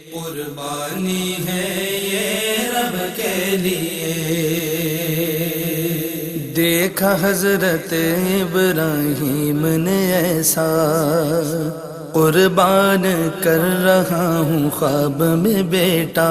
قربانی ہے یہ رب کے لیے، دیکھا حضرت ابراہیم نے ایسا، قربان کر رہا ہوں خواب میں بیٹا۔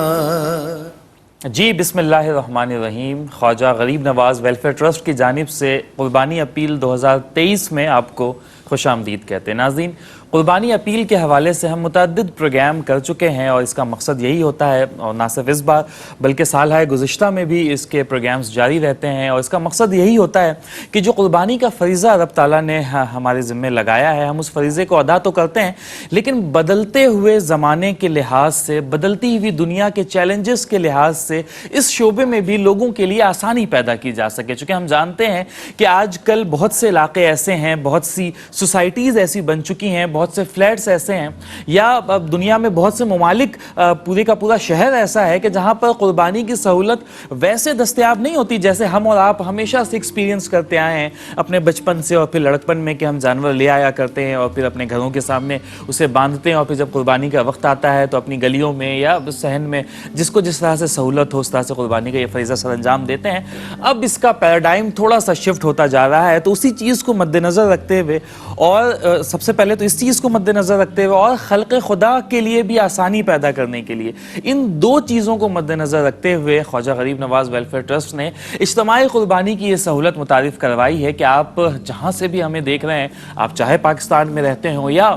جی بسم اللہ الرحمن الرحیم۔ خواجہ غریب نواز ویلفیئر ٹرسٹ کی جانب سے قربانی اپیل 2023 میں آپ کو خوش آمدید کہتے ہیں۔ ناظرین، قربانی اپیل کے حوالے سے ہم متعدد پروگرام کر چکے ہیں اور اس کا مقصد یہی ہوتا ہے، اور نہ صرف اس بار بلکہ سالہ گزشتہ میں بھی اس کے پروگرامز جاری رہتے ہیں، اور اس کا مقصد یہی ہوتا ہے کہ جو قربانی کا فریضہ رب تعالیٰ نے ہمارے ذمہ لگایا ہے، ہم اس فریضے کو ادا تو کرتے ہیں، لیکن بدلتے ہوئے زمانے کے لحاظ سے، بدلتی ہوئی دنیا کے چیلنجز کے لحاظ سے اس شعبے میں بھی لوگوں کے لیے آسانی پیدا کی جا سکے۔ چونکہ ہم جانتے ہیں کہ آج کل بہت سے علاقے ایسے ہیں، بہت سی سوسائٹیز ایسی بن چکی ہیں، بہت سے فلیٹس ایسے ہیں، یا دنیا میں بہت سے ممالک، پورے کا پورا شہر ایسا ہے کہ جہاں پر قربانی کی سہولت ویسے دستیاب نہیں ہوتی جیسے ہم اور آپ ہمیشہ سے ایکسپیرینس کرتے آئے ہیں اپنے بچپن سے اور پھر لڑکپن میں، کہ ہم جانور لے آیا کرتے ہیں اور پھر اپنے گھروں کے سامنے اسے باندھتے ہیں، اور پھر جب قربانی کا وقت آتا ہے تو اپنی گلیوں میں یا صحن میں جس کو جس طرح سے سہولت ہو اس طرح سے قربانی کا یہ فریضہ سر انجام دیتے ہیں۔ اب اس کا پیراڈائم تھوڑا سا شفٹ ہوتا جا رہا ہے، تو اسی چیز کو مد نظر رکھتے ہوئے، اور سب سے پہلے تو اس چیز کو مد نظر رکھتے ہوئے اور خلق خدا کے لیے بھی آسانی پیدا کرنے کے لیے، ان دو چیزوں کو مد نظر رکھتے ہوئے خواجہ غریب نواز ویلفیئر ٹرسٹ نے اجتماعی قربانی کی یہ سہولت متعارف کروائی ہے کہ آپ جہاں سے بھی ہمیں دیکھ رہے ہیں، آپ چاہے پاکستان میں رہتے ہوں یا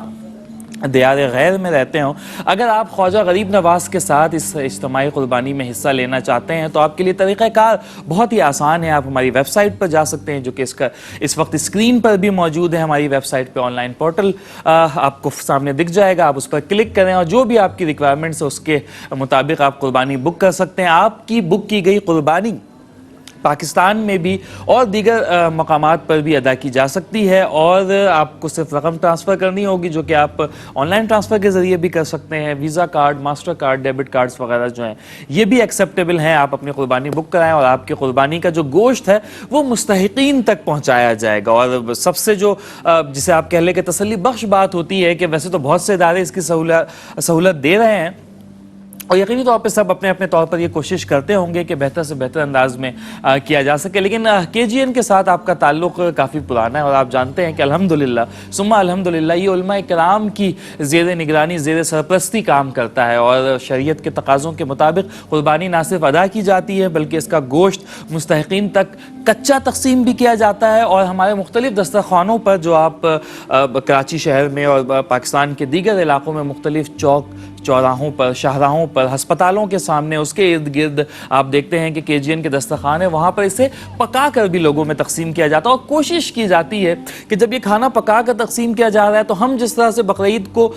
دیار غیر میں رہتے ہوں، اگر آپ خواجہ غریب نواز کے ساتھ اس اجتماعی قربانی میں حصہ لینا چاہتے ہیں تو آپ کے لیے طریقہ کار بہت ہی آسان ہے۔ آپ ہماری ویب سائٹ پر جا سکتے ہیں، جو کہ اس وقت اسکرین پر بھی موجود ہے۔ ہماری ویب سائٹ پہ آن لائن پورٹل آپ کو سامنے دکھ جائے گا، آپ اس پر کلک کریں اور جو بھی آپ کی ریکوائرمنٹس ہے اس کے مطابق آپ قربانی بک کر سکتے ہیں۔ آپ کی بک کی گئی قربانی پاکستان میں بھی اور دیگر مقامات پر بھی ادا کی جا سکتی ہے، اور آپ کو صرف رقم ٹرانسفر کرنی ہوگی، جو کہ آپ آن لائن ٹرانسفر کے ذریعے بھی کر سکتے ہیں۔ Visa card, master card, debit cards وغیرہ جو ہیں یہ بھی ایکسیپٹیبل ہیں۔ آپ اپنی قربانی بک کرائیں اور آپ کی قربانی کا جو گوشت ہے وہ مستحقین تک پہنچایا جائے گا۔ اور سب سے جو جسے آپ کہہ لیں کہ تسلی بخش بات ہوتی ہے کہ ویسے تو بہت سے ادارے اس کی سہولت دے رہے ہیں، اور یقینی طور پہ سب اپنے اپنے طور پر یہ کوشش کرتے ہوں گے کہ بہتر سے بہتر انداز میں کیا جا سکے، لیکن کے جی این کے ساتھ آپ کا تعلق کافی پرانا ہے، اور آپ جانتے ہیں کہ الحمدللہ ثم الحمدللہ یہ علماء کرام کی زیر نگرانی، زیر سرپرستی کام کرتا ہے، اور شریعت کے تقاضوں کے مطابق قربانی نہ صرف ادا کی جاتی ہے بلکہ اس کا گوشت مستحقین تک کچا تقسیم بھی کیا جاتا ہے۔ اور ہمارے مختلف دسترخوانوں پر جو آپ کراچی شہر میں اور پاکستان کے دیگر علاقوں میں مختلف چوک چوراہوں پر، شاہراہوں پر، ہسپتالوں کے سامنے، اس کے ارد گرد آپ دیکھتے ہیں کہ کے جی این کے دسترخوان ہے، وہاں پر اسے پکا کر بھی لوگوں میں تقسیم کیا جاتا ہے، اور کوشش کی جاتی ہے کہ جب یہ کھانا پکا کر تقسیم کیا جا رہا ہے تو ہم جس طرح سے بقرعید کو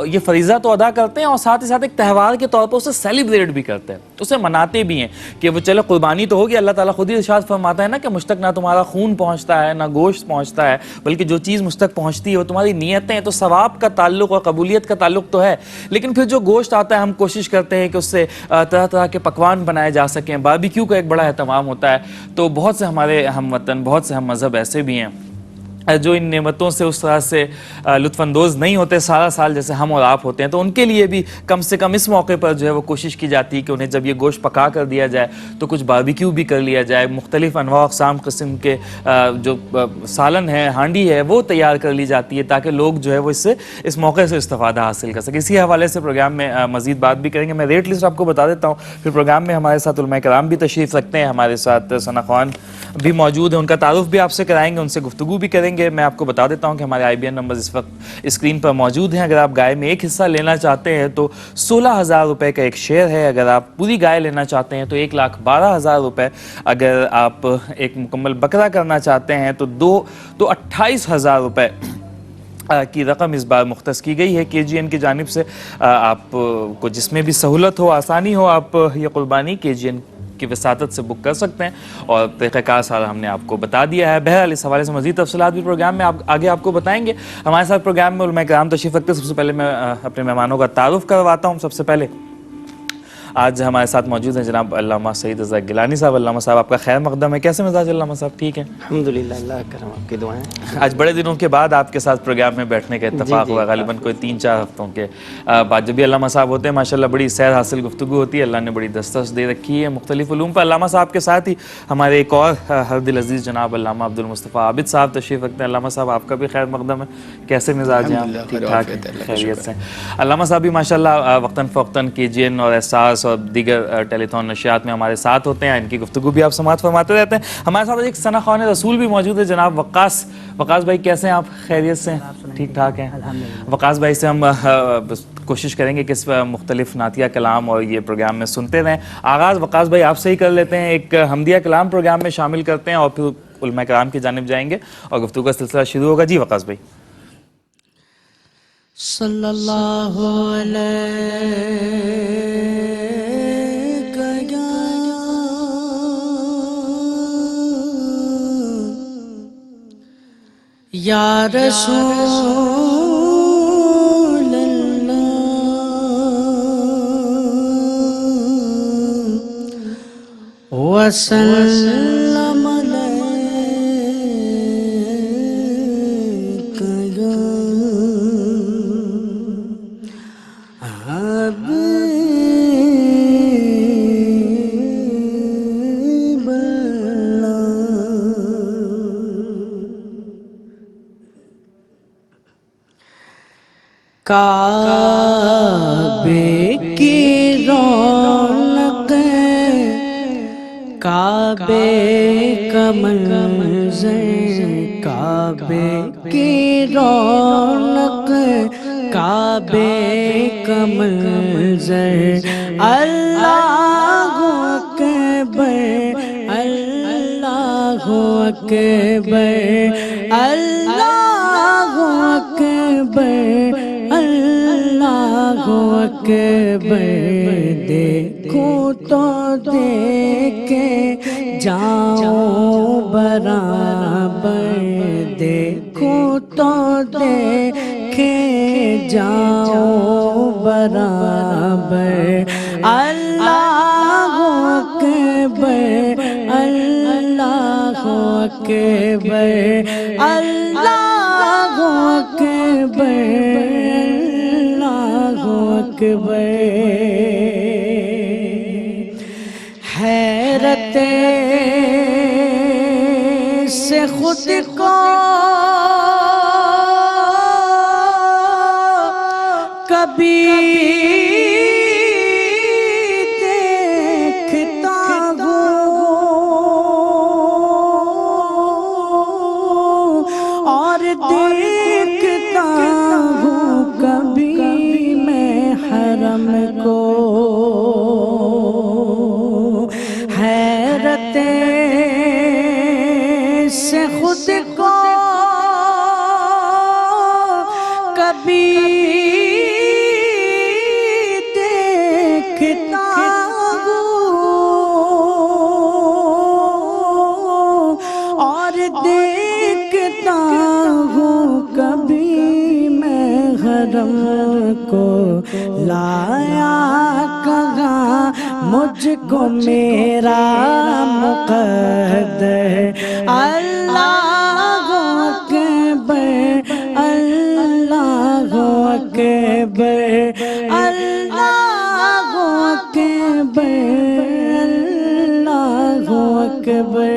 یہ فریضہ تو ادا کرتے ہیں اور ساتھ ہی ساتھ ایک تہوار کے طور پر اسے سیلیبریٹ بھی کرتے ہیں، اسے مناتے بھی ہیں کہ وہ چلے قربانی تو ہوگی۔ اللہ تعالیٰ خود ہی ارشاد فرماتا ہے نا کہ مجھ تک نہ تمہارا خون پہنچتا ہے، نہ گوشت پہنچتا ہے، بلکہ جو چیز مجھ تک پہنچتی ہے وہ تمہاری نیتیں ہیں، تو ثواب کا تعلق اور قبولیت کا تعلق تو ہے، لیکن پھر جو گوشت آتا ہے ہم کوشش کرتے ہیں کہ اس سے طرح طرح کے پکوان بنائے جا سکیں۔ باربیکیو کا ایک بڑا اہتمام ہوتا ہے، تو بہت سے ہمارے ہم وطن، بہت سے ہم مذہب ایسے بھی ہیں جو ان نعمتوں سے اس طرح سے لطف اندوز نہیں ہوتے سارا سال جیسے ہم اور آپ ہوتے ہیں، تو ان کے لیے بھی کم سے کم اس موقع پر جو ہے وہ کوشش کی جاتی ہے کہ انہیں جب یہ گوشت پکا کر دیا جائے تو کچھ باربیکیو بھی کر لیا جائے، مختلف انواع اقسام قسم کے جو سالن ہے، ہانڈی ہے، وہ تیار کر لی جاتی ہے تاکہ لوگ جو ہے وہ اس موقع سے استفادہ حاصل کر سکیں۔ اسی حوالے سے پروگرام میں مزید بات بھی کریں گے۔ میں ریٹ لسٹ آپ کو بتا دیتا ہوں، پھر پروگرام میں ہمارے ساتھ علماء کرام بھی تشریف رکھتے ہیں، ہمارے ساتھ ثنا خوان بھی موجود ہیں، ان کا تعارف بھی آپ سے کرائیں گے، ان سے گفتگو بھی کریں گے۔ میں آپ کو بتا دیتا ہوں کہ ہمارے آئی بی این نمبر اس وقت اسکرین پر موجود ہیں۔ اگر آپ گائے میں ایک حصہ لینا چاہتے ہیں تو 16,000 روپے کا ایک شیئر ہے، اگر آپ پوری گائے لینا چاہتے ہیں تو 1,12,000 روپے، اگر آپ ایک مکمل بکرا کرنا چاہتے ہیں تو 28,000 روپے کی رقم اس بار مختص کی گئی ہے کے جی این کی جانب سے۔ آپ کو جس میں بھی سہولت ہو، آسانی ہو، آپ یہ قربانی کے جی این کی وساطت سے بک کر سکتے ہیں، اور طریقہ کار سارا ہم نے آپ کو بتا دیا ہے۔ بہرحال اس حوالے سے مزید تفصیلات بھی پروگرام میں آگے آپ کو بتائیں گے۔ ہمارے ساتھ پروگرام میں علماء کرام تشریف رکھتے ہیں۔ سب سے پہلے میں اپنے مہمانوں کا تعارف کرواتا ہوں۔ سب سے پہلے آج ہمارے ساتھ موجود ہیں جناب علامہ سعید رضا گیلانی صاحب. علامہ صاحب آپ کا خیر مقدم ہے. کیسے مزاج علامہ صاحب؟ ٹھیک ہے الحمدللہ، اللہ کرم، آپ کی دعائیں. آج بڑے دنوں کے بعد آپ کے ساتھ پروگرام میں بیٹھنے کا اتفاق ہوا, غالباً کوئی 3-4 ہفتوں کے بعد. جب بھی علامہ صاحب ہوتے ہیں ماشاءاللہ بڑی سیر حاصل گفتگو ہوتی ہے, اللہ نے بڑی دسترس دے رکھی ہے مختلف علوم پر. علامہ صاحب کے ساتھ ہی ہمارے ایک اور ہر دل عزیز جناب علامہ عبد المصطفیٰ عابد صاحب تشریف رکھتے ہیں. علامہ صاحب آپ کا بھی خیر مقدم ہے. کیسے مزاج ہیں آپ؟ ٹھیک ٹھاک ہیں, خیریت سے؟ علامہ صاحب بھی ماشاءاللہ وقتاً فوقتاً KGN اور احساس اور دیگر ٹیلی تھون نشریات میں ہمارے ساتھ ہوتے ہیں. ان کی گفتگو بھی آپ سماعت فرماتے رہتے ہیں. ہمارے ساتھ ایک ثنا خوان رسول بھی موجود ہے جناب وقاص. وقاص بھائی کیسے ہیں آپ؟ خیریت سے؟ ٹھیک ٹھاک ہیں. وقاص بھائی سے ہم کوشش کریں گے کہ اس مختلف نعتیہ کلام اور یہ پروگرام میں سنتے رہیں. آغاز وقاص بھائی آپ سے ہی کر لیتے ہیں, ایک حمدیہ کلام پروگرام میں شامل کرتے ہیں اور پھر علماء کرام کی جانب جائیں گے اور گفتگو کا سلسلہ شروع ہوگا. جی وقاص بھائی. صلی اللہ علیہ یا رسول اللہ وسلم علیک یا حبیب کعبے کی رونق کعبے کا منظر کعبے کی رونق کعبے کا منظر اللہ اکبر اللہ اکبر اللہ اکبر اللہ اکبر دیکھوں تو دیکھے جاؤں برابر دیکھوں تو دیکھے جاؤں برابر اللہ اکبر اللہ اکبر اللہ اکبر اللہ اکبر حیرت سے خود کو کبھی دیکھتا ہوں اور دیکھتا ہوں کبھی میں حرم کو حیرت سے خود کو کبھی دیکھتا ہوں اور دیکھتا ہوں کبھی میں حرم کو لایا کہاں مجھ کو میرا مقدر اللہ اکبر اللہ اکبر اللہ اکبر اللہ اکبر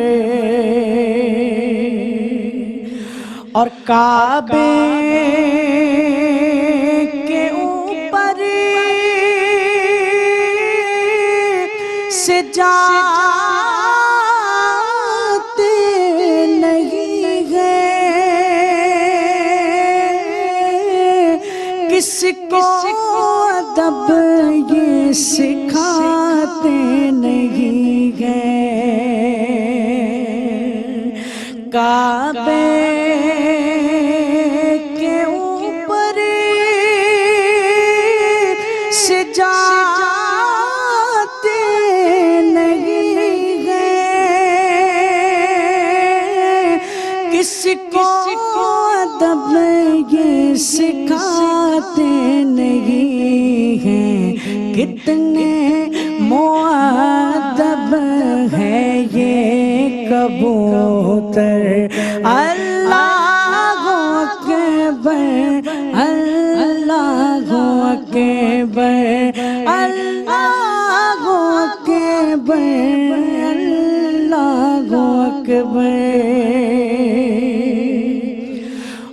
اور کعبے کے اوپر سے جاتے نہیں ہیں کس کو ادب یہ سکھاتے نہیں ہیں کعبے کے اوپر سے جاتے نہیں ہیں کس کو ادب یہ سکھاتے نہیں ہیں کتنے کبوتر اللہ اکبر اللہ اکبر اللہ اکبر اللہ اکبر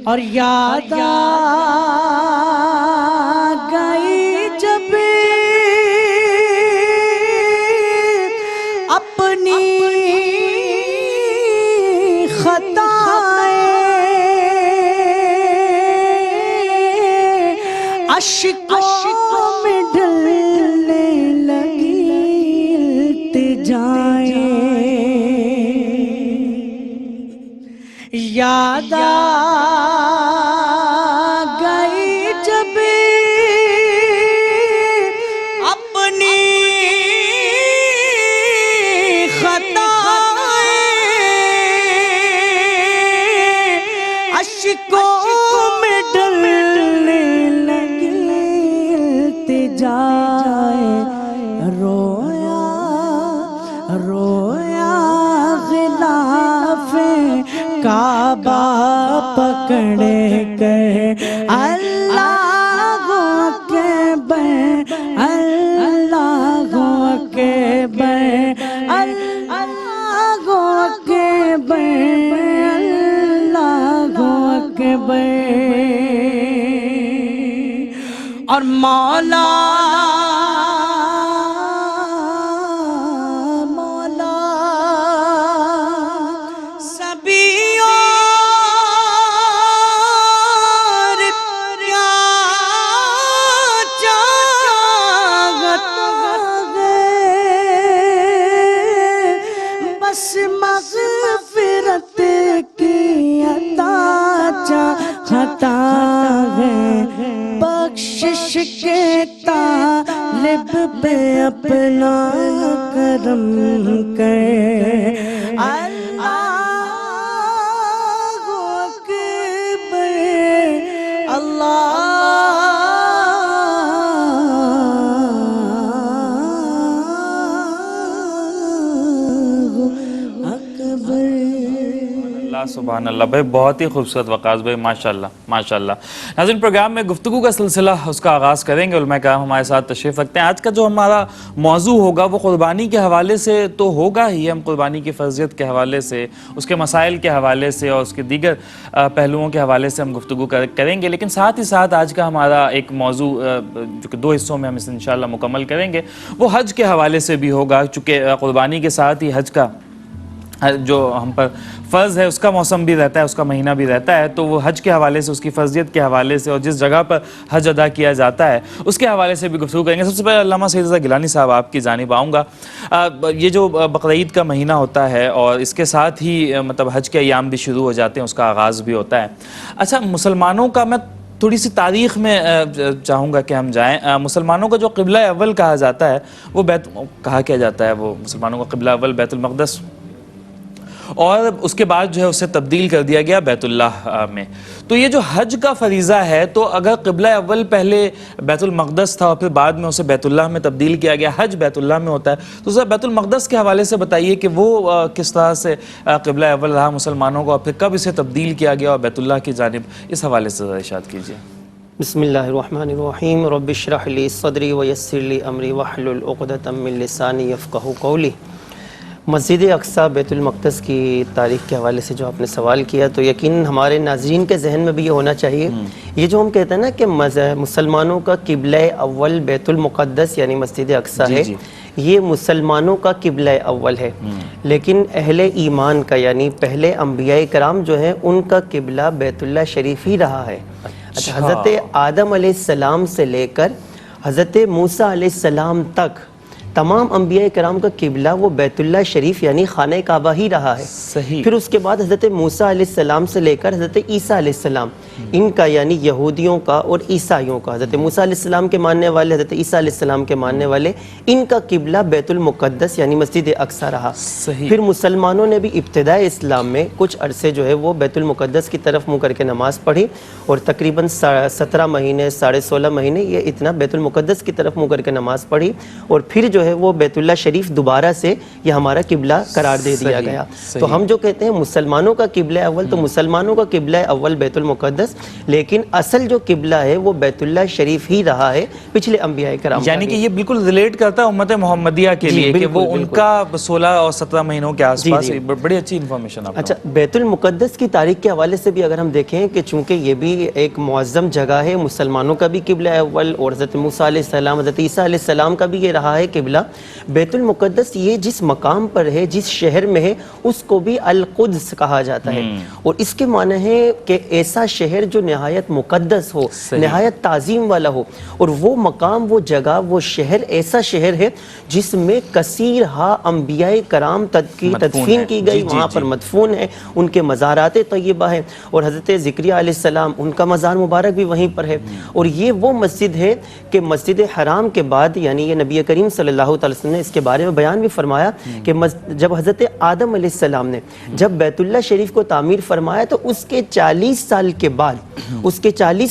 اور یاد آ گئی جب اپنی خطائیں اشکوں میں ڈھلنے لگی التجائیں یاد آ گئی جب اپنی اشکوں میں ڈلنے لگی التجائیں رویا رویا غلاف کعبہ پکڑے کر اللہ اکبر اللہ اکبر اللہ اکبر اور مولا مولا سبھی اور کیا چاہتا ہے بس مغفرت کی عطا چاہتا ہے بخشش کے طالب پہ اپنا کرم کر اللہ اکبر اللہ اکبر اللہ سبحان اللہ بھائی بہت ہی خوبصورت وقاص بھائی ماشاءاللہ ماشاءاللہ ناظرین پروگرام میں گفتگو کا سلسلہ اس کا آغاز کریں گے علماء کرام ہمارے ساتھ تشریف رکھتے ہیں آج کا جو ہمارا موضوع ہوگا وہ قربانی کے حوالے سے تو ہوگا ہی ہم قربانی کی فرضیت کے حوالے سے اس کے مسائل کے حوالے سے اور اس کے دیگر پہلوؤں کے حوالے سے ہم گفتگو کریں گے لیکن ساتھ ہی ساتھ آج کا ہمارا ایک موضوع جو کہ 2 حصوں میں ہم اسے انشاءاللہ مکمل کریں گے وہ حج کے حوالے سے بھی ہوگا چونکہ قربانی کے ساتھ ہی حج کا جو ہم پر فرض ہے اس کا موسم بھی رہتا ہے اس کا مہینہ بھی رہتا ہے تو وہ حج کے حوالے سے اس کی فرضیت کے حوالے سے اور جس جگہ پر حج ادا کیا جاتا ہے اس کے حوالے سے بھی گفتگو کریں گے سب سے پہلے علامہ سید رضا گیلانی صاحب آپ کی جانب آؤں گا یہ جو بقرعید کا مہینہ ہوتا ہے اور اس کے ساتھ ہی مطلب حج کے ایام بھی شروع ہو جاتے ہیں اس کا آغاز بھی ہوتا ہے اچھا مسلمانوں کا میں تھوڑی سی تاریخ میں چاہوں گا کہ ہم جائیں مسلمانوں کا جو قبلہ اول کہا جاتا ہے وہ کہا کیا جاتا ہے وہ مسلمانوں کا قبلہ اول بیت المقدس اور اس کے بعد جو ہے اسے تبدیل کر دیا گیا بیت اللہ میں تو یہ جو حج کا فریضہ ہے تو اگر قبلہ اول پہلے بیت المقدس تھا اور پھر بعد میں اسے بیت اللہ میں تبدیل کیا گیا حج بیت اللہ میں ہوتا ہے تو ذرا بیت المقدس کے حوالے سے بتائیے کہ وہ کس طرح سے قبلہ اول رہا مسلمانوں کو اور پھر کب اسے تبدیل کیا گیا اور بیت اللہ کی جانب اس حوالے سے ذرا ارشاد کیجیے بسم اللہ الرحمن الرحیم رب اشرح لی صدری ویسر لی امری واحلل عقدۃ من لسانی یفقہوا قولی مسجد اقصیٰ بیت المقدس کی تاریخ کے حوالے سے جو آپ نے سوال کیا تو یقیناً ہمارے ناظرین کے ذہن میں بھی یہ ہونا چاہیے یہ جو ہم کہتے ہیں نا کہ مسلمانوں کا قبلہ اول بیت المقدس یعنی مسجد اقصیٰ ہے یہ مسلمانوں کا قبلہ اول ہے لیکن اہل ایمان کا یعنی پہلے انبیاء کرام جو ہیں ان کا قبلہ بیت اللہ شریف ہی رہا ہے اچھا حضرت آدم علیہ السلام سے لے کر حضرت موسیٰ علیہ السلام تک تمام انبیاء کرام کا قبلہ وہ بیت اللہ شریف یعنی خانہ کعبہ ہی رہا ہے صحیح پھر اس کے بعد حضرت موسیٰ علیہ السلام سے لے کر حضرت عیسیٰ علیہ السلام ان کا یعنی یہودیوں کا اور عیسائیوں کا حضرت موسیٰ علیہ السلام کے ماننے والے حضرت عیسیٰ علیہ السلام کے ماننے والے ان کا قبلہ بیت المقدس یعنی مسجد اقصیٰ رہا صحیح پھر مسلمانوں نے بھی ابتداء اسلام میں کچھ عرصے جو ہے وہ بیت المقدس کی طرف منہ کر کے نماز پڑھی اور تقریباً 17 مہینے 16.5 مہینے یہ اتنا بیت المقدس کی طرف منہ کر کے نماز پڑھی اور پھر جو جو ہے وہ بیت اللہ شریف دوبارہ سے یہ ہمارا قبلہ قرار دے دیا گیا. تو ہم جو کہتے ہیں مسلمانوں کا قبلہ اول، تو مسلمانوں کا قبلہ اول بیت المقدس، لیکن اصل جو قبلہ ہے وہ بیت اللہ شریف ہی رہا ہے پچھلے انبیاء کرام. یعنی کہ یہ بالکل ریلیٹ کرتا ہے امت محمدیہ کے لیے کہ وہ ان کا 16 اور 17 مہینوں کے آس پاس. بڑی اچھی انفارمیشن. اچھا، بیت المقدس کی تاریخ کے حوالے سے بھی اگر ہم دیکھیں کہ چونکہ یہ بھی ایک معظم جگہ ہے، مسلمانوں کا بھی قبلہ اول، اور حضرت موسیٰ علیہ السلام، حضرت عیسیٰ علیہ السلام کا بھی یہ رہا ہے قبلہ. بیت المقدس یہ جس مقام پر ہے، جس شہر میں ہے، اس کو بھی القدس کہا جاتا ہے. اور اس کے معنی ہے کہ ایسا شہر جو نہایت مقدس ہو، نہایت تعظیم والا ہو. اور وہ مقام، وہ جگہ، وہ شہر ایسا شہر ہے جس میں کثیر ہا انبیاء کرام تدفین کی گئی، وہاں پر مدفون ہے، ان کے مزارات طیبہ ہیں. اور حضرت زکریا علیہ السلام، ان کا مزار مبارک بھی وہیں پر ہے. اور یہ وہ مسجد ہے کہ مسجد حرام کے بعد، یعنی یہ نبی کریم صلی اللہ علیہ وسلم نے اس کے بارے میں بیان بھی فرمایا کہ جب حضرت آدم علیہ السلام نے جب بیت اللہ شریف کو تعمیر فرمایا تو اس کے 40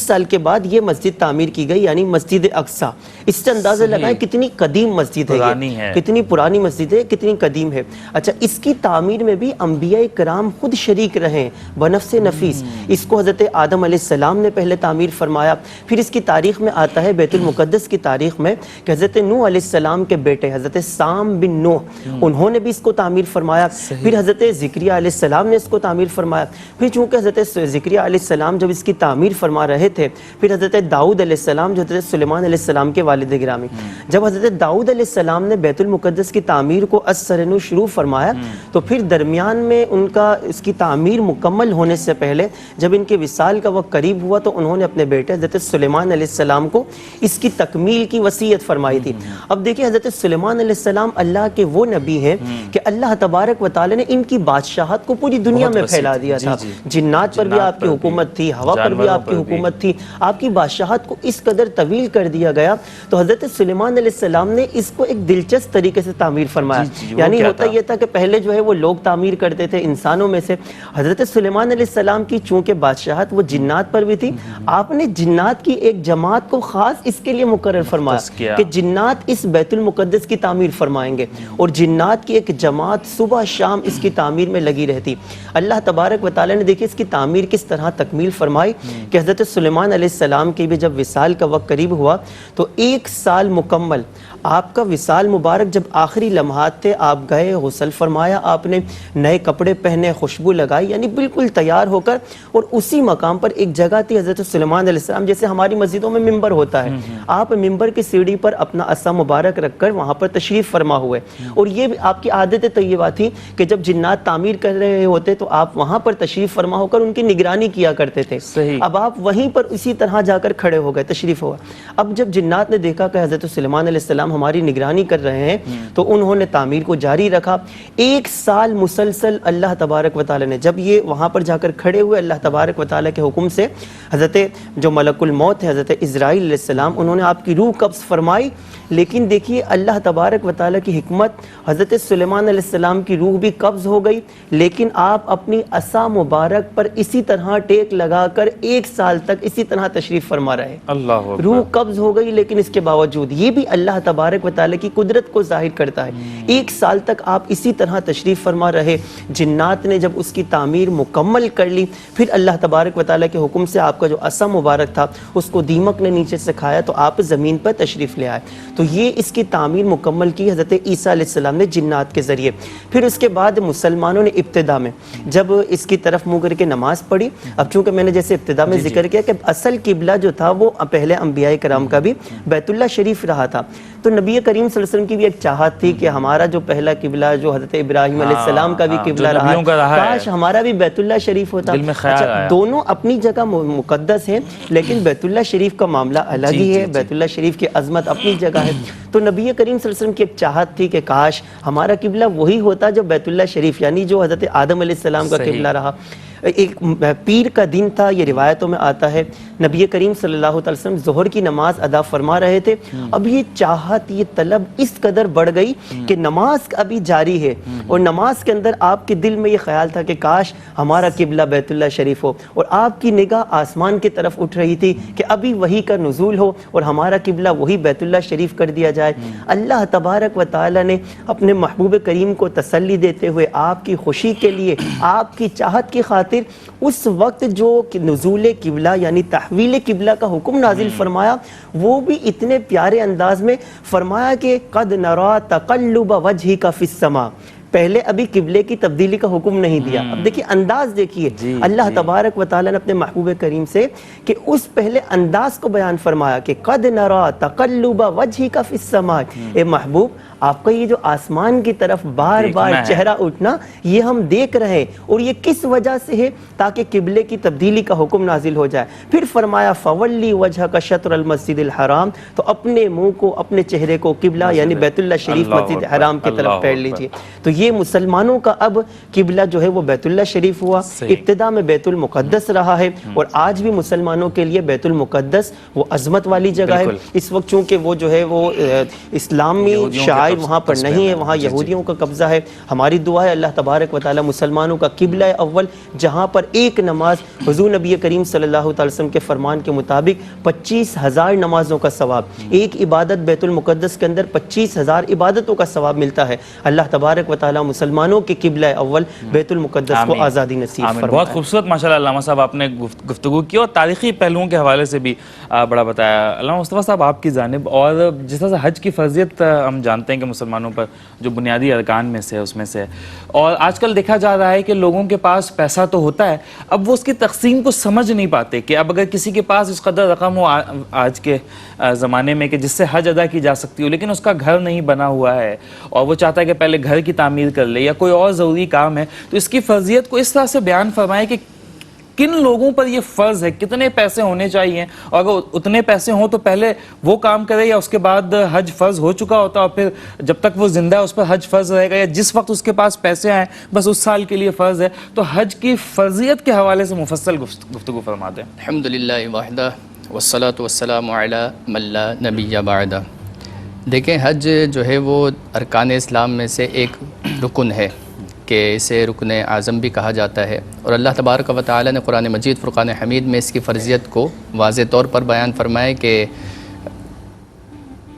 سال کے بعد یہ مسجد تعمیر کی گئی، یعنی مسجد اقصیٰ. اس سے اندازہ لگائیں کتنی قدیم مسجد ہے، کتنی پرانی مسجد ہے، کتنی قدیم ہے. اچھا، اس کی تعمیر میں بھی انبیاء کرام خود شریک رہے بنفس نفیس. اس کو حضرت آدم علیہ السلام نے پہلے تعمیر فرمایا. پھر اس کی تاریخ میں آتا ہے، بیت المقدس کی تاریخ میں، کہ حضرت نوح علیہ السلام کے بیٹے حضرت سام بن نوح، انہوں نے بھی اس کو تعمیر فرمایا. پھر حضرت زکریا علیہ السلام نے اس کو تعمیر فرمایا. پھر چونکہ حضرت زکریا علیہ السلام جب اس کی تعمیر فرما رہے تھے، پھر حضرت داؤد علیہ السلام جو حضرت سلیمان علیہ السلام کے والد گرامی، جب حضرت داؤد علیہ السلام نے بیت المقدس کی تعمیر کو از سر نو شروع فرمایا، تو پھر درمیان میں ان کا اس کی تعمیر مکمل ہونے سے پہلے جب ان کے وصال کا وقت قریب ہوا تو انہوں نے اپنے بیٹے حضرت سلیمان علیہ السلام کو اس کی تکمیل کی وصیت فرمائی تھی. اب دیکھیں، حضرت سلیمان علیہ السلام اللہ کے وہ نبی ہیں کہ اللہ تبارک و تعالی نے ان کی بادشاہت کو پوری دنیا میں پھیلا دیا تھا. جنات پر بھی آپ کی حکومت تھی، ہوا پر بھی آپ کی حکومت تھی، آپ کی بادشاہت کو اس قدر طویل کر دیا گیا. تو حضرت سلیمان علیہ السلام نے اس کو ایک دلچسپ طریقے سے تعمیر فرمایا. یعنی ہوتا یہ تھا کہ پہلے جو ہے وہ لوگ تعمیر کرتے تھے انسانوں میں سے. حضرت سلیمان علیہ السلام کی چونکہ بادشاہت وہ جنات پر بھی تھی، آپ نے جنات کی ایک جماعت کو خاص اس کے لیے مقرر فرمایا کہ جنات اس بیت المقدس کی تعمیر فرمائیں گے، اور جنات کی ایک جماعت صبح شام اس کی تعمیر میں لگی رہتی. اللہ تبارک و تعالی نے دیکھیں اس کی تعمیر کس طرح تکمیل فرمائی کہ حضرت سلیمان علیہ السلام کی بھی جب وصال کا وقت قریب ہوا تو 1 سال مکمل آپ کا وصال مبارک جب آخری لمحات تھے، آپ گئے، غسل فرمایا، آپ نے نئے کپڑے پہنے، خوشبو لگائی، یعنی بالکل تیار ہو کر، اور اسی مقام پر ایک جگہ تھی حضرت سلیمان علیہ السلام، جیسے ہماری مسجدوں میں ممبر ہوتا ہے، آپ ممبر کی سیڑھی پر اپنا عصا مبارک رکھ کر وہاں پر تشریف فرما ہوئے. اور یہ بھی آپ کی عادت طیبہ تھی کہ جب جنات تعمیر کر رہے ہوتے تو آپ وہاں پر تشریف فرما ہو کر ان کی نگرانی کیا کرتے تھے. اب آپ وہیں پر اسی طرح جا کر کھڑے ہو گئے، تشریف ہوا. اب جب جنات نے دیکھا کہ حضرت سلیمان علیہ السلام ہماری نگرانی کر رہے ہیں تو انہوں نے تعمیر کو جاری رکھا. 1 سال مسلسل اللہ تبارک و تعالی نے، جب یہ وہاں پر جا کر کھڑے ہوئے، اللہ تبارک و تعالی کے حکم سے حضرت جو ملک الموت ہے حضرت اسرائیل علیہ السلام، انہوں نے آپ کی روح قبض فرمائی. لیکن دیکھیے اللہ تبارک و تعالی کی حکمت، حضرت سلیمان علیہ السلام کی روح بھی قبض ہو گئی، لیکن آپ اپنی عصا مبارک پر اسی طرح ٹیک لگا کر 1 سال تک اسی طرح تشریف فرما رہے. روح قبض ہو گئی لیکن اس کے باوجود یہ بھی اللہ تبارک و تعالی کی قدرت کو ظاہر کرتا ہے. 1 سال تک آپ اسی طرح تشریف فرما رہے. جنات نے جب اس کی تعمیر مکمل کر لی، پھر اللہ تبارک و تعالی کے حکم سے آپ کا جو عصا مبارک تھا اس کو دیمک نے نیچے سے کھایا تو آپ زمین پر تشریف لے آئے. تو یہ اس کی تعمیر مکمل کی حضرت عیسیٰ علیہ السلام نے جنات کے ذریعے. پھر اس کے بعد مسلمانوں نے ابتدا میں جب اس کی طرف منہ کر کے نماز پڑھی، اب چونکہ میں نے جیسے ابتدا میں ذکر کیا کہ اصل قبلہ جو تھا وہ پہلے انبیاء کرام کا بھی بیت اللہ شریف رہا تھا، تو نبی کریم صلی اللہ علیہ وسلم کی بھی ایک چاہت تھی کہ ہمارا جو پہلا قبلہ جو حضرت ابراہیم علیہ السلام کا بھی قبلہ رہا ہے، کاش ہمارا بھی بیت اللہ شریف ہوتا. اچھا، دونوں اپنی جگہ مقدس ہیں لیکن بیت اللہ شریف کا معاملہ الگ ہی ہے. بیت اللہ شریف کی عظمت اپنی جگہ ہے. تو نبی کریم صلی اللہ علیہ وسلم کی ایک چاہت تھی کہ کاش ہمارا قبلہ وہی ہوتا جو بیت اللہ شریف، یعنی جو حضرت آدم علیہ السلام کا قبلہ رہا. ایک پیر کا دن تھا، یہ روایتوں میں آتا ہے، نبی کریم صلی اللہ علیہ وسلم ظہر کی نماز ادا فرما رہے تھے، اب یہ چاہت، یہ طلب اس قدر بڑھ گئی کہ نماز ابھی جاری ہے، اور نماز کے اندر آپ کے دل میں یہ خیال تھا کہ کاش ہمارا قبلہ بیت اللہ شریف ہو، اور آپ کی نگاہ آسمان کی طرف اٹھ رہی تھی کہ ابھی وحی کا نزول ہو اور ہمارا قبلہ وہی بیت اللہ شریف کر دیا جائے۔ اللہ تبارک و تعالی نے اپنے محبوب کریم کو تسلی دیتے ہوئے آپ کی خوشی کے لیے، آپ کی چاہت کی خاطر اس وقت جو نزول قبلہ یعنی تحویل قبلہ کا حکم نازل فرمایا، وہ بھی اتنے پیارے انداز میں فرمایا کہ قد نرا تقلب وجہک فی السماء۔ پہلے ابھی قبلے کی تبدیلی کا حکم نہیں دیا، اب دیکھیے انداز دیکھیے اللہ تبارک و تعالیٰ نے اپنے محبوب کریم سے کہ اس پہلے انداز کو بیان فرمایا کہ قد نرا تقلب وجہک فی السماء، اے محبوب آپ کا یہ جو آسمان کی طرف بار بار چہرہ اٹھنا یہ ہم دیکھ رہے ہیں، اور یہ کس وجہ سے ہے؟ تاکہ قبلے کی تبدیلی کا حکم نازل ہو جائے۔ پھر فرمایا فولی وجہک شطر المسجد الحرام، تو اپنے منہ کو، اپنے چہرے کو قبلہ یعنی بیت اللہ شریف مسجد حرام کی طرف پھیر لیجئے۔ تو یہ مسلمانوں کا اب قبلہ جو ہے وہ بیت اللہ شریف ہوا، ابتدا میں بیت المقدس رہا ہے، اور آج بھی مسلمانوں کے لیے بیت المقدس وہ عظمت والی جگہ ہے۔ اس وقت چونکہ وہ جو ہے وہ اسلامی شاعر وہاں پر نہیں ہے، وہاں یہودیوں کا قبضہ ہے۔ ہماری دعا ہے اللہ تبارک و تعالی مسلمانوں کا قبلہ اول جہاں پر ایک نماز حضور نبی کریم صلی اللہ علیہ وسلم کے فرمان کے مطابق 25,000 نمازوں کا ثواب، ایک عبادت بیت المقدس کے اندر 25,000 عبادتوں کا ثواب ملتا ہے۔ اللہ تبارک و تعالی مسلمانوں کے قبلہ اول بیت المقدس کو آزادی نصیب فرمائے۔ بہت خوبصورت ماشاءاللہ علامہ صاحب آپ نے گفتگو کی، اور تاریخی پہلوؤں کے حوالے سے بھی بڑا بتایا۔ علامہ مصطفیٰ صاحب آپ کی جانب، اور جس طرح سے حج کی فرضیت ہم جانتے ہیں کہ مسلمانوں پر جو بنیادی ارکان میں سے اس میں سے، اور آج کل دیکھا جا رہا ہے کہ لوگوں کے پاس پیسہ تو ہوتا ہے، اب وہ اس کی تقسیم کو سمجھ نہیں پاتے کہ اب اگر کسی کے پاس اس قدر رقم ہو آج کے زمانے میں کہ جس سے حج ادا کی جا سکتی ہو، لیکن اس کا گھر نہیں بنا ہوا ہے اور وہ چاہتا ہے کہ پہلے گھر کی تعمیر کر لے یا کوئی اور ضروری کام ہے، تو اس کی فرضیت کو اس طرح سے بیان فرمائے کہ کن لوگوں پر یہ فرض ہے، کتنے پیسے ہونے چاہیے، اور اگر اتنے پیسے ہوں تو پہلے وہ کام کرے یا اس کے بعد حج فرض ہو چکا ہوتا اور پھر جب تک وہ زندہ ہے اس پر حج فرض رہے گا، یا جس وقت اس کے پاس پیسے آئیں بس اس سال کے لیے فرض ہے۔ تو حج کی فرضیت کے حوالے سے مفصل گفتگو فرما دیں۔ الحمدللہ وحدہ والصلاة والسلام علی من لا نبی بعدہ۔ دیکھیں حج جو ہے وہ ارکان اسلام میں سے ایک رکن ہے کہ اسے رکن اعظم بھی کہا جاتا ہے، اور اللہ تبارک و تعالی نے قرآن مجید فرقان حمید میں اس کی فرضیت کو واضح طور پر بیان فرمائے کہ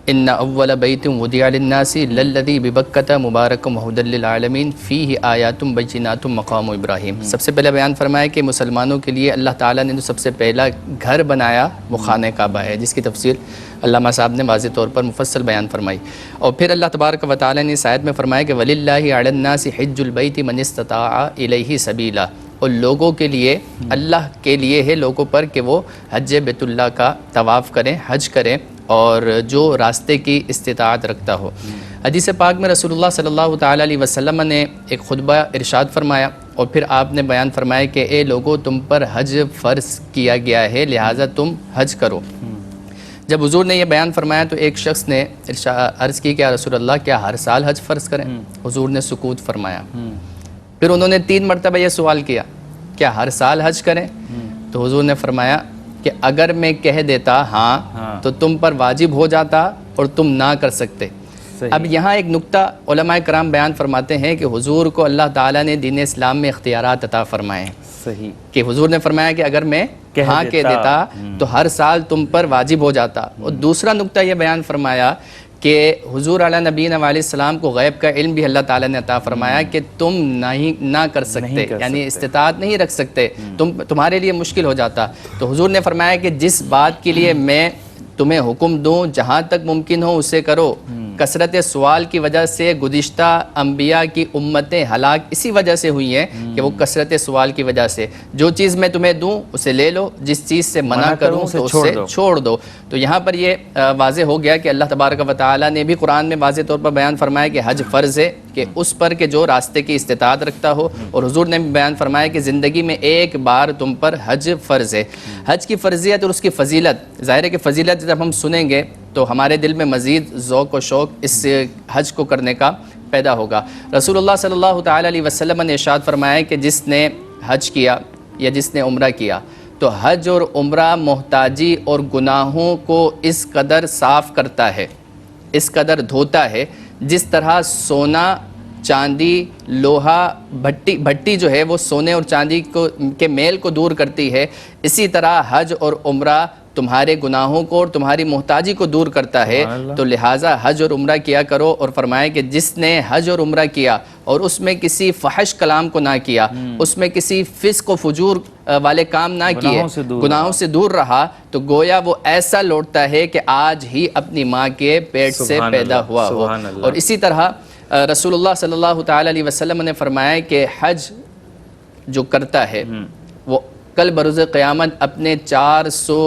ان اول بیت وضع للناس للذی ببکۃ مبارک وہدی للعالمین فیہ آیات بینات مقام ابراہیم۔ سب سے پہلے بیان فرمایا کہ مسلمانوں کے لیے اللہ تعالیٰ نے جو سب سے پہلا گھر بنایا وہ خانہ کعبہ ہے، جس کی تفصیل علامہ صاحب نے واضح طور پر مفصل بیان فرمائی۔ اور پھر اللہ تبارک و تعالیٰ نے اس آیت میں فرمایا کہ وَلِلَّهِ عَلَى النَّاسِ حِجُّ الْبَيْتِ مَنِ اسْتَطَاعَ إِلَيْهِ سَبِيلًا، اور لوگوں کے لیے، اللہ کے لیے ہے لوگوں پر کہ وہ حج بیت اللہ کا طواف کریں، حج کریں، اور جو راستے کی استطاعت رکھتا ہو۔ حدیث پاک میں رسول اللہ صلی اللہ تعالیٰ علیہ وسلم نے ایک خطبہ ارشاد فرمایا، اور پھر آپ نے بیان فرمایا کہ اے لوگو تم پر حج فرض کیا گیا ہے لہٰذا تم حج کرو۔ جب حضور نے یہ بیان فرمایا تو ایک شخص نے عرض کی کہ یا رسول اللہ کیا ہر سال حج فرض کریں؟ حضور نے سکوت فرمایا۔ پھر انہوں نے 3 مرتبہ یہ سوال کیا کیا ہر سال حج کریں؟ تو حضور نے فرمایا کہ اگر میں کہہ دیتا ہاں تو تم پر واجب ہو جاتا اور تم نہ کر سکتے۔ اب یہاں ایک نکتہ علماء کرام بیان فرماتے ہیں کہ حضور کو اللہ تعالیٰ نے دین اسلام میں اختیارات عطا فرمائے ہیں، صحیح، کہ حضور نے فرمایا کہ اگر میں ہاں کہہ دیتا تو ہر سال تم پر واجب ہو جاتا۔ اور دوسرا نکتہ یہ بیان فرمایا کہ حضور علیہ نبینا علیہ السلام کو غیب کا علم بھی اللہ تعالیٰ نے عطا فرمایا کہ تم نہ کر سکتے، یعنی استطاعت نہیں رکھ سکتے، تمہارے لیے مشکل ہو جاتا۔ تو حضور نے فرمایا کہ جس بات کے لیے میں تمہیں حکم دوں جہاں تک ممکن ہو اسے کرو۔ کثرت سوال کی وجہ سے گزشتہ انبیاء کی امتیں ہلاک اسی وجہ سے ہوئی ہیں کہ وہ کثرت سوال کی وجہ سے، جو چیز میں تمہیں دوں اسے لے لو، جس چیز سے منع کروں تو اسے چھوڑ دو۔ تو یہاں پر یہ واضح ہو گیا کہ اللہ تبارک و تعالیٰ نے بھی قرآن میں واضح طور پر بیان فرمایا کہ حج فرض ہے، کہ اس پر کہ جو راستے کی استطاعت رکھتا ہو، اور حضور نے بھی بیان فرمایا کہ زندگی میں ایک بار تم پر حج فرض ہے۔ حج کی فرضیت اور اس کی فضیلت، ظاہر ہے کہ فضیلت جب ہم سنیں گے تو ہمارے دل میں مزید ذوق و شوق اس حج کو کرنے کا پیدا ہوگا۔ رسول اللہ صلی اللہ تعالیٰ علیہ وسلم نے ارشاد فرمایا کہ جس نے حج کیا یا جس نے عمرہ کیا، تو حج اور عمرہ محتاجی اور گناہوں کو اس قدر صاف کرتا ہے، اس قدر دھوتا ہے، جس طرح سونا، چاندی، لوہا، بھٹی جو ہے وہ سونے اور چاندی کے میل کو دور کرتی ہے، اسی طرح حج اور عمرہ تمہارے گناہوں کو اور تمہاری محتاجی کو دور کرتا ہے۔ تو لہٰذا حج اور عمرہ کیا کرو، اور فرمایا کہ جس نے حج اور عمرہ کیا اور اس میں کسی فحش کلام کو نہ کیا، اس میں کسی فسق و فجور والے کام نہ کیے، گناہوں سے دور رہا، تو گویا وہ ایسا لوٹتا ہے کہ آج ہی اپنی ماں کے پیٹ سے پیدا ہوا ہو۔ اور اسی طرح رسول اللہ صلی اللہ تعالی علیہ وسلم نے فرمایا کہ حج جو کرتا ہے وہ کل بروز قیامت اپنے 400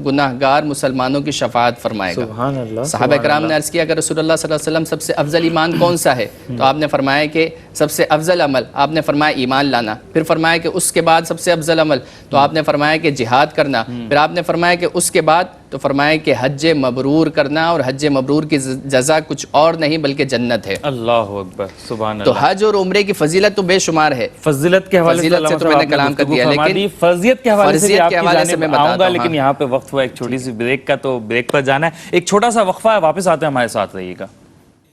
گناہگار مسلمانوں کی شفاعت فرمائے گا۔ سبحان اللہ۔ صحابہ کرام نے عرض کیا کہ رسول اللہ صلی اللہ علیہ وسلم سب سے افضل ایمان کون سا ہے؟ تو آپ نے فرمایا کہ سب سے افضل عمل، آپ نے فرمایا ایمان لانا، پھر فرمایا کہ اس کے بعد سب سے افضل عمل، تو آپ نے فرمایا کہ جہاد کرنا، پھر آپ نے فرمایا کہ اس کے بعد، تو فرمایا کہ حج مبرور کرنا، اور حج مبرور کی جزا کچھ اور نہیں بلکہ جنت ہے۔ اللہ اکبر، سبحان تو اللہ۔ حج اور عمرے کی فضیلت تو بے شمار ہے، فضیلت کے حوالے فضیلت سے تو میں نے کلام کر دیا، لیکن فرضیت کے حوالے سے بھی آپ کی جانب میں آؤں گا، بتاتا ہوں۔ لیکن یہاں پہ وقت ہوا ایک چھوٹی سی بریک کا، تو بریک پر جانا ہے، ایک چھوٹا سا وقفہ ہے، واپس آتے ہیں، ہمارے ساتھ رہیے گا۔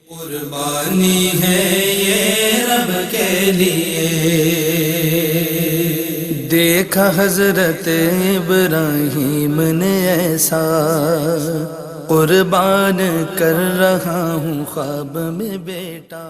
قربانی ہے یہ رب کے لیے، دیکھا حضرت ابراہیم نے ایسا، قربان کر رہا ہوں خواب میں بیٹا۔